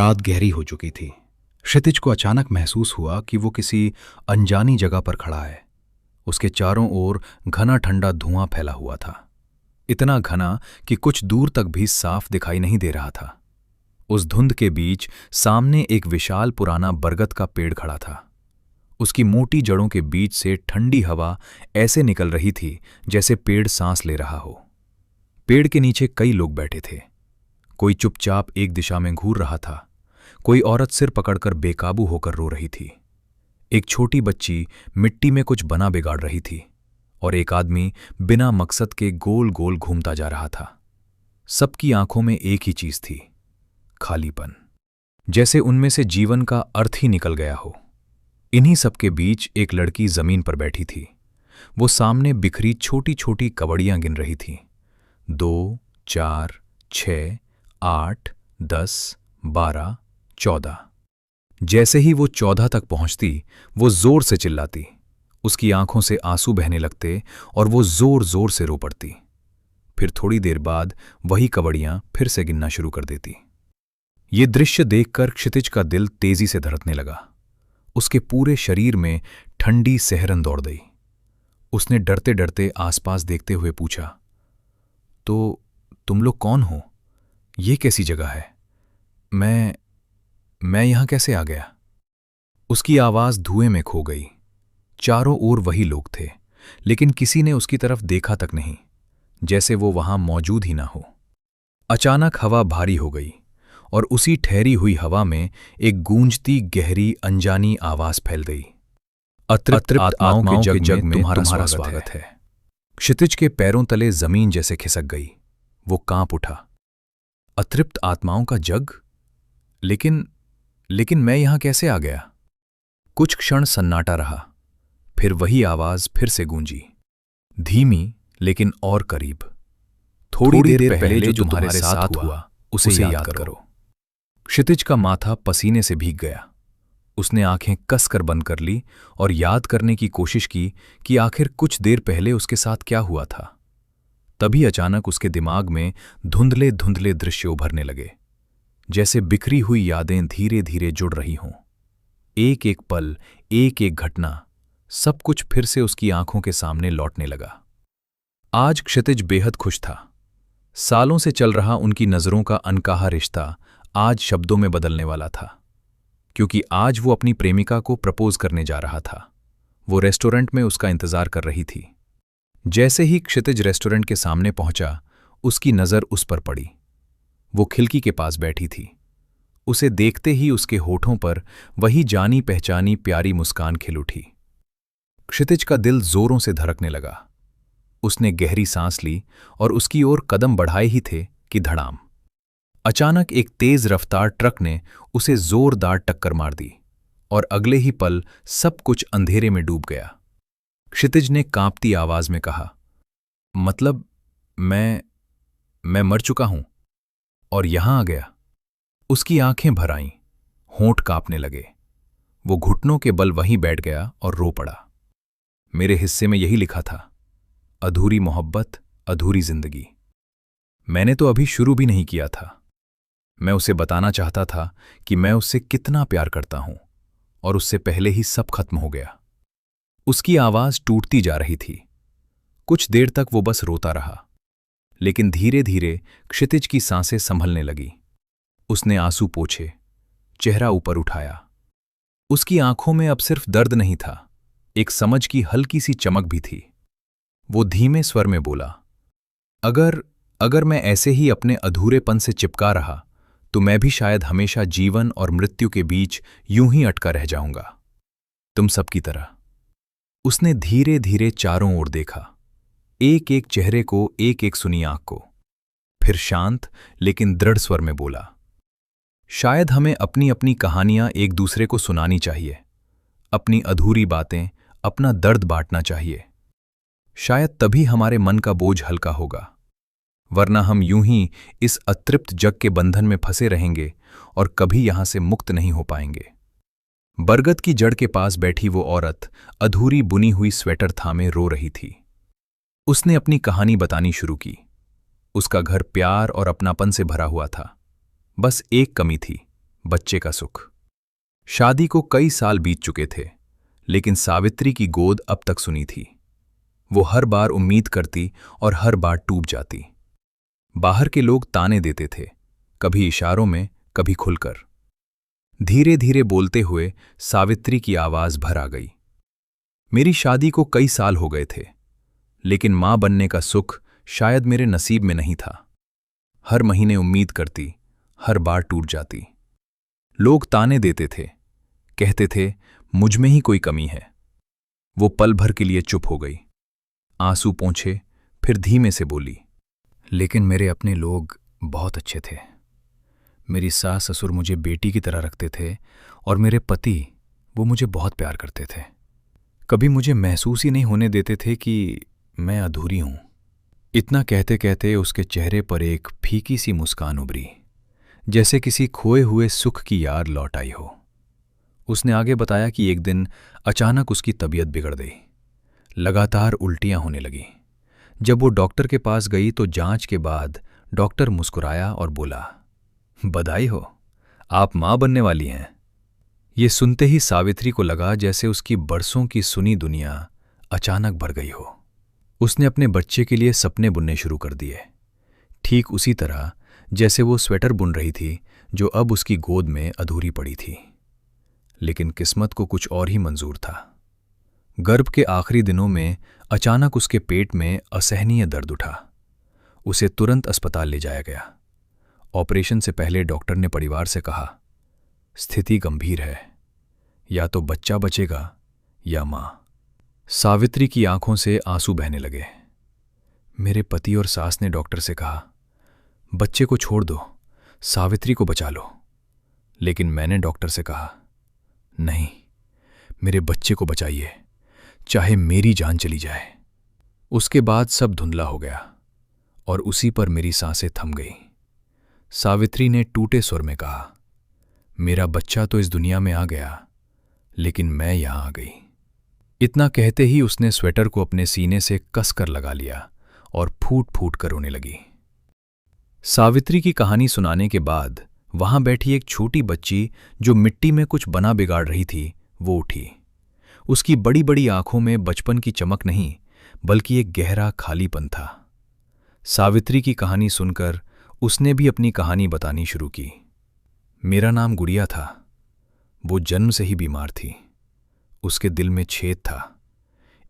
रात गहरी हो चुकी थी। क्षितिज को अचानक महसूस हुआ कि वो किसी अनजानी जगह पर खड़ा है। उसके चारों ओर घना ठंडा धुआं फैला हुआ था, इतना घना कि कुछ दूर तक भी साफ दिखाई नहीं दे रहा था। उस धुंध के बीच सामने एक विशाल पुराना बरगद का पेड़ खड़ा था। उसकी मोटी जड़ों के बीच से ठंडी हवा ऐसे निकल रही थी जैसे पेड़ सांस ले रहा हो। पेड़ के नीचे कई लोग बैठे थे। कोई चुपचाप एक दिशा में घूर रहा था, कोई औरत सिर पकड़कर बेकाबू होकर रो रही थी, एक छोटी बच्ची मिट्टी में कुछ बना बिगाड़ रही थी, और एक आदमी बिना मकसद के गोल गोल घूमता जा रहा था। सबकी आंखों में एक ही चीज थी, खालीपन, जैसे उनमें से जीवन का अर्थ ही निकल गया हो। इन्हीं सबके बीच एक लड़की जमीन पर बैठी थी। वो सामने बिखरी छोटी छोटी कवड़ियां गिन रही थी। 2, 4, 6, 8, 10, 12, 14। जैसे ही वो 14 तक पहुंचती, वो जोर से चिल्लाती, उसकी आंखों से आंसू बहने लगते और वो जोर जोर से रो पड़ती। फिर थोड़ी देर बाद वही कवड़ियां फिर से गिनना शुरू कर देती। ये दृश्य देखकर क्षितिज का दिल तेजी से धड़कने लगा। उसके पूरे शरीर में ठंडी सिहरन दौड़ गई। उसने डरते डरते आसपास देखते हुए पूछा, तो तुम लोग कौन हो? ये कैसी जगह है? मैं यहां कैसे आ गया? उसकी आवाज धुएं में खो गई। चारों ओर वही लोग थे, लेकिन किसी ने उसकी तरफ देखा तक नहीं, जैसे वो वहां मौजूद ही ना हो। अचानक हवा भारी हो गई और उसी ठहरी हुई हवा में एक गूंजती गहरी अनजानी आवाज फैल गई। अतृप्त आत्माओं के जग में तुम्हारा स्वागत है। क्षितिज के पैरों तले जमीन जैसे खिसक गई। वो कांप उठा। अतृप्त आत्माओं का जग? लेकिन मैं यहां कैसे आ गया? कुछ क्षण सन्नाटा रहा, फिर वही आवाज फिर से गूंजी, धीमी लेकिन और करीब। थोड़ी देर पहले जो तुम्हारे साथ हुआ उसे याद करो। क्षितिज का माथा पसीने से भीग गया। उसने आंखें कसकर बंद कर ली और याद करने की कोशिश की कि आखिर कुछ देर पहले उसके साथ क्या हुआ था। तभी अचानक उसके दिमाग में धुंधले धुंधले दृश्य उभरने लगे, जैसे बिखरी हुई यादें धीरे धीरे जुड़ रही हों। एक एक पल, एक एक घटना, सब कुछ फिर से उसकी आंखों के सामने लौटने लगा। आज क्षितिज बेहद खुश था। सालों से चल रहा उनकी नजरों का अनकहा रिश्ता आज शब्दों में बदलने वाला था, क्योंकि आज वो अपनी प्रेमिका को प्रपोज करने जा रहा था। वो रेस्टोरेंट में उसका इंतजार कर रही थी। जैसे ही क्षितिज रेस्टोरेंट के सामने पहुंचा, उसकी नजर उस पर पड़ी। वो खिड़की के पास बैठी थी। उसे देखते ही उसके होठों पर वही जानी पहचानी प्यारी मुस्कान खिल उठी। क्षितिज का दिल जोरों से धड़कने लगा। उसने गहरी सांस ली और उसकी ओर कदम बढ़ाए ही थे कि धड़ाम, अचानक एक तेज रफ्तार ट्रक ने उसे जोरदार टक्कर मार दी और अगले ही पल सब कुछ अंधेरे में डूब गया। क्षितिज ने कांपती आवाज में कहा, मतलब मैं मर चुका हूं और यहां आ गया। उसकी आंखें भर आईं, होंठ कांपने लगे। वो घुटनों के बल वहीं बैठ गया और रो पड़ा। मेरे हिस्से में यही लिखा था, अधूरी मोहब्बत, अधूरी जिंदगी। मैंने तो अभी शुरू भी नहीं किया था। मैं उसे बताना चाहता था कि मैं उससे कितना प्यार करता हूं, और उससे पहले ही सब खत्म हो गया। उसकी आवाज टूटती जा रही थी। कुछ देर तक वो बस रोता रहा, लेकिन धीरे धीरे क्षितिज की सांसें संभलने लगी। उसने आंसू पोंछे, चेहरा ऊपर उठाया। उसकी आंखों में अब सिर्फ दर्द नहीं था, एक समझ की हल्की सी चमक भी थी। वो धीमे स्वर में बोला, अगर मैं ऐसे ही अपने अधूरेपन से चिपका रहा, तो मैं भी शायद हमेशा जीवन और मृत्यु के बीच यूं ही अटका रह जाऊंगा, तुम सबकी तरह। उसने धीरे धीरे चारों ओर देखा, एक एक चेहरे को, एक एक सुनी आंख को। फिर शांत लेकिन दृढ़ स्वर में बोला, शायद हमें अपनी अपनी कहानियां एक दूसरे को सुनानी चाहिए, अपनी अधूरी बातें, अपना दर्द बांटना चाहिए। शायद तभी हमारे मन का बोझ हल्का होगा, वरना हम यूं ही इस अतृप्त जग के बंधन में फंसे रहेंगे और कभी यहां से मुक्त नहीं हो पाएंगे। बरगद की जड़ के पास बैठी वो औरत अधूरी बुनी हुई स्वेटर थामे रो रही थी। उसने अपनी कहानी बतानी शुरू की। उसका घर प्यार और अपनापन से भरा हुआ था। बस एक कमी थी, बच्चे का सुख। शादी को कई साल बीत चुके थे, लेकिन सावित्री की गोद अब तक सुनी थी। वो हर बार उम्मीद करती और हर बार टूट जाती। बाहर के लोग ताने देते थे, कभी इशारों में, कभी खुलकर। धीरे धीरे बोलते हुए सावित्री की आवाज भर आ गई। मेरी शादी को कई साल हो गए थे, लेकिन मां बनने का सुख शायद मेरे नसीब में नहीं था। हर महीने उम्मीद करती, हर बार टूट जाती। लोग ताने देते थे, कहते थे मुझ में ही कोई कमी है। वो पल भर के लिए चुप हो गई, आंसू पोंछे, फिर धीमे से बोली, लेकिन मेरे अपने लोग बहुत अच्छे थे। मेरी सास ससुर मुझे बेटी की तरह रखते थे और मेरे पति, वो मुझे बहुत प्यार करते थे। कभी मुझे महसूस ही नहीं होने देते थे कि मैं अधूरी हूं। इतना कहते कहते उसके चेहरे पर एक फीकी सी मुस्कान उभरी, जैसे किसी खोए हुए सुख की याद लौट आई हो। उसने आगे बताया कि एक दिन अचानक उसकी तबीयत बिगड़ गई। लगातार उल्टियां होने लगीं। जब वो डॉक्टर के पास गई तो जांच के बाद डॉक्टर मुस्कुराया और बोला, बधाई हो, आप मां बनने वाली हैं। ये सुनते ही सावित्री को लगा जैसे उसकी बरसों की सुनी दुनिया अचानक भर गई हो। उसने अपने बच्चे के लिए सपने बुनने शुरू कर दिए, ठीक उसी तरह जैसे वो स्वेटर बुन रही थी जो अब उसकी गोद में अधूरी पड़ी थी। लेकिन किस्मत को कुछ और ही मंजूर था। गर्भ के आखिरी दिनों में अचानक उसके पेट में असहनीय दर्द उठा। उसे तुरंत अस्पताल ले जाया गया। ऑपरेशन से पहले डॉक्टर ने परिवार से कहा, स्थिति गंभीर है, या तो बच्चा बचेगा या मां। सावित्री की आंखों से आंसू बहने लगे। मेरे पति और सास ने डॉक्टर से कहा, बच्चे को छोड़ दो, सावित्री को बचा लो। लेकिन मैंने डॉक्टर से कहा, नहीं, मेरे बच्चे को बचाइए, चाहे मेरी जान चली जाए। उसके बाद सब धुंधला हो गया और उसी पर मेरी सांसें थम गई। सावित्री ने टूटे सुर में कहा, मेरा बच्चा तो इस दुनिया में आ गया, लेकिन मैं यहां आ गई। इतना कहते ही उसने स्वेटर को अपने सीने से कसकर लगा लिया और फूट फूट कर रोने लगी। सावित्री की कहानी सुनाने के बाद वहां बैठी एक छोटी बच्ची जो मिट्टी में कुछ बना बिगाड़ रही थी, वो उठी। उसकी बड़ी बड़ी आंखों में बचपन की चमक नहीं, बल्कि एक गहरा खालीपन था। सावित्री की कहानी सुनकर उसने भी अपनी कहानी बतानी शुरू की। मेरा नाम गुड़िया था। वो जन्म से ही बीमार थी। उसके दिल में छेद था,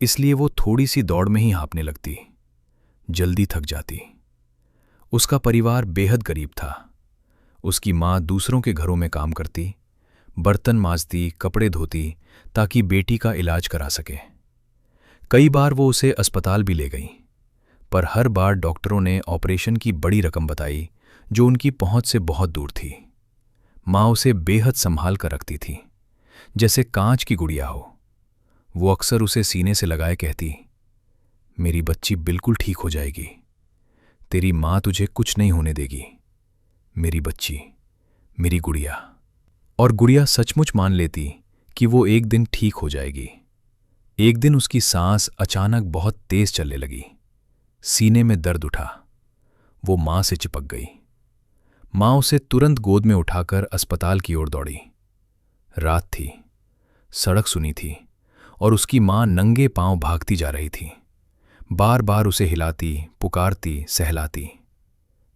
इसलिए वो थोड़ी सी दौड़ में ही हाँफने लगती, जल्दी थक जाती। उसका परिवार बेहद गरीब था। उसकी मां दूसरों के घरों में काम करती, बर्तन मांजती, कपड़े धोती, ताकि बेटी का इलाज करा सके। कई बार वो उसे अस्पताल भी ले गई, पर हर बार डॉक्टरों ने ऑपरेशन की बड़ी रकम बताई जो उनकी पहुंच से बहुत दूर थी। मां उसे बेहद संभाल कर रखती थी, जैसे कांच की गुड़िया हो। वो अक्सर उसे सीने से लगाए कहती, मेरी बच्ची बिल्कुल ठीक हो जाएगी, तेरी मां तुझे कुछ नहीं होने देगी, मेरी बच्ची, मेरी गुड़िया। और गुड़िया सचमुच मान लेती कि वो एक दिन ठीक हो जाएगी। एक दिन उसकी सांस अचानक बहुत तेज चलने लगी, सीने में दर्द उठा। वो मां से चिपक गई। मां उसे तुरंत गोद में उठाकर अस्पताल की ओर दौड़ी। रात थी, सड़क सुनी थी और उसकी मां नंगे पांव भागती जा रही थी, बार बार उसे हिलाती, पुकारती, सहलाती।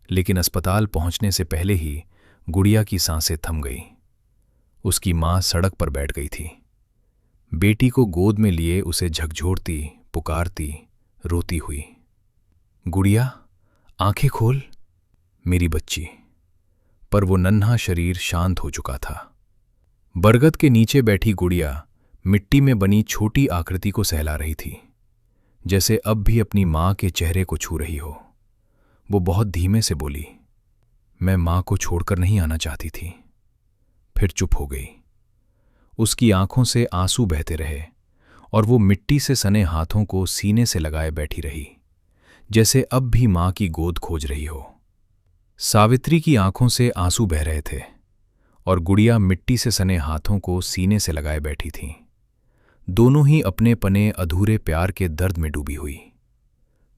लेकिन अस्पताल पहुंचने से पहले ही गुड़िया की सांसें थम गई। उसकी मां सड़क पर बैठ गई थी, बेटी को गोद में लिए उसे झकझोरती, पुकारती, रोती हुई, गुड़िया आंखें खोल, मेरी बच्ची। पर वो नन्हा शरीर शांत हो चुका था। बरगद के नीचे बैठी गुड़िया मिट्टी में बनी छोटी आकृति को सहला रही थी, जैसे अब भी अपनी मां के चेहरे को छू रही हो। वो बहुत धीमे से बोली, मैं मां को छोड़कर नहीं आना चाहती थी। फिर चुप हो गई। उसकी आंखों से आंसू बहते रहे और वो मिट्टी से सने हाथों को सीने से लगाए बैठी रही, जैसे अब भी मां की गोद खोज रही हो। सावित्री की आंखों से आंसू बह रहे थे और गुड़िया मिट्टी से सने हाथों को सीने से लगाए बैठी थी, दोनों ही अपने पने अधूरे प्यार के दर्द में डूबी हुई।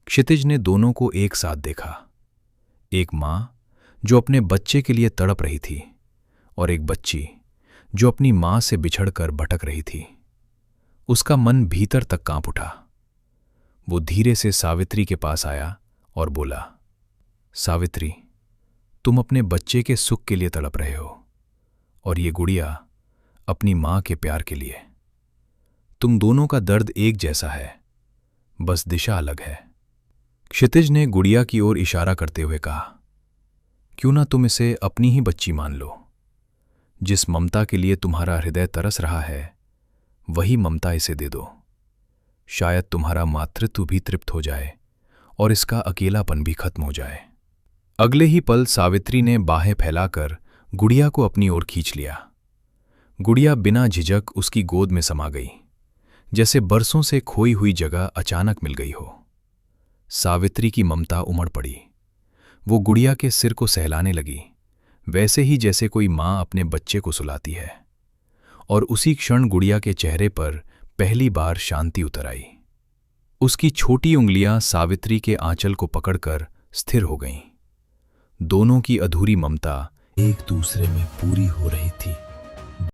क्षितिज ने दोनों को एक साथ देखा। एक मां जो अपने बच्चे के लिए तड़प रही थी और एक बच्ची जो अपनी मां से बिछड़कर भटक रही थी। उसका मन भीतर तक कांप उठा। वो धीरे से सावित्री के पास आया और बोला, सावित्री, तुम अपने बच्चे के सुख के लिए तड़प रहे हो और ये गुड़िया अपनी मां के प्यार के लिए। तुम दोनों का दर्द एक जैसा है, बस दिशा अलग है। क्षितिज ने गुड़िया की ओर इशारा करते हुए कहा, क्यों ना तुम इसे अपनी ही बच्ची मान लो। जिस ममता के लिए तुम्हारा हृदय तरस रहा है, वही ममता इसे दे दो। शायद तुम्हारा मातृत्व भी तृप्त हो जाए और इसका अकेलापन भी खत्म हो जाए। अगले ही पल सावित्री ने बाहें फैलाकर गुड़िया को अपनी ओर खींच लिया। गुड़िया बिना झिझक उसकी गोद में समा गई, जैसे बरसों से खोई हुई जगह अचानक मिल गई हो। सावित्री की ममता उमड़ पड़ी। वो गुड़िया के सिर को सहलाने लगी, वैसे ही जैसे कोई मां अपने बच्चे को सुलाती है। और उसी क्षण गुड़िया के चेहरे पर पहली बार शांति उतर आई। उसकी छोटी उंगलियां सावित्री के आंचल को पकड़कर स्थिर हो गईं। दोनों की अधूरी ममता एक दूसरे में पूरी हो रही थी।